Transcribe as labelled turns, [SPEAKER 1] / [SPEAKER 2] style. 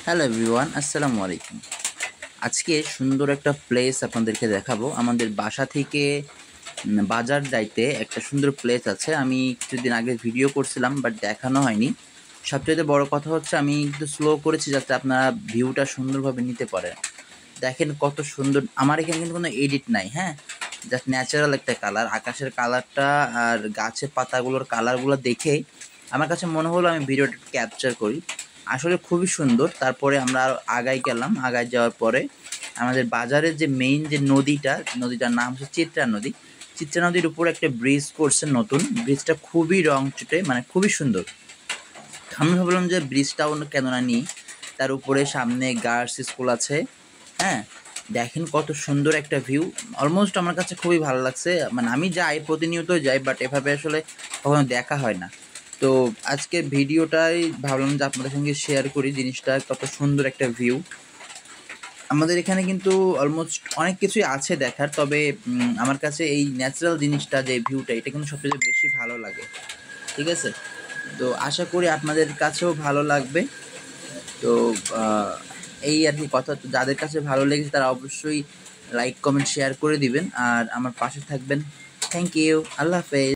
[SPEAKER 1] Hello everyone, আসসালামু আলাইকুম। আজকে সুন্দর একটা প্লেস আপনাদেরকে দেখাবো। আমাদের বাসা থেকে বাজার যাইতে একটা সুন্দর প্লেস আছে। আমি কিছুদিন আগে ভিডিও করছিলাম বাট দেখানো হয়নি। সবচাইতে বড় কথা হচ্ছে আমি একটু স্লো করেছি যাতে আপনারা ভিউটা সুন্দরভাবে নিতে পারেন। দেখেন কত সুন্দর। আমার এখানে কিন্তু কোনো এডিট নাই, হ্যাঁ? জাস্ট ন্যাচারাল একটা কালার। আকাশের কালারটা আর গাছের পাতাগুলোর কালারগুলো দেখেই আমার কাছে মনে হলো আমি ভিডিওটা ক্যাপচার করি। আসলে খুবই সুন্দর। তারপরে আমরা আরো আগাই গেলাম। আগায় যাওয়ার পরে আমাদের বাজারের যে মেইন যে নদীটার নাম হচ্ছে চিত্রা নদী। চিত্রা নদীর উপর একটা ব্রিজ করছে নতুন। ব্রিজটা খুবই রংচটে, মানে খুবই সুন্দর। আমি ভাবলাম যে ব্রিজটাও কেন না নিই। তার উপরে সামনে গার্লস স্কুল আছে, হ্যাঁ? দেখেন কত সুন্দর একটা ভিউ। অলমোস্ট আমার কাছে খুবই ভালো লাগছে। মানে আমি যাই, প্রতিনিয়তই যাই, বাট এভাবে আসলে কখনো দেখা হয় না। তো আজকের ভিডিওটাই ভাবলাম যে আপনাদের সঙ্গে শেয়ার করি জিনিসটা, কত সুন্দর একটা ভিউ। আমাদের এখানে কিন্তু অলমোস্ট অনেক কিছুই আছে দেখার, তবে আমার কাছে এই ন্যাচারাল জিনিসটা, যে ভিউটা, এটা কিন্তু সবচেয়ে বেশি ভালো লাগে। ঠিক আছে? তো আশা করি আপনাদের কাছেও ভালো লাগবে। তো এই আর কি কথা। তো যাদের কাছে ভালো লেগেছে তারা অবশ্যই লাইক, কমেন্ট, শেয়ার করে দিবেন আর আমার পাশে থাকবেন। Thank you. আল্লাহ হাফেজ।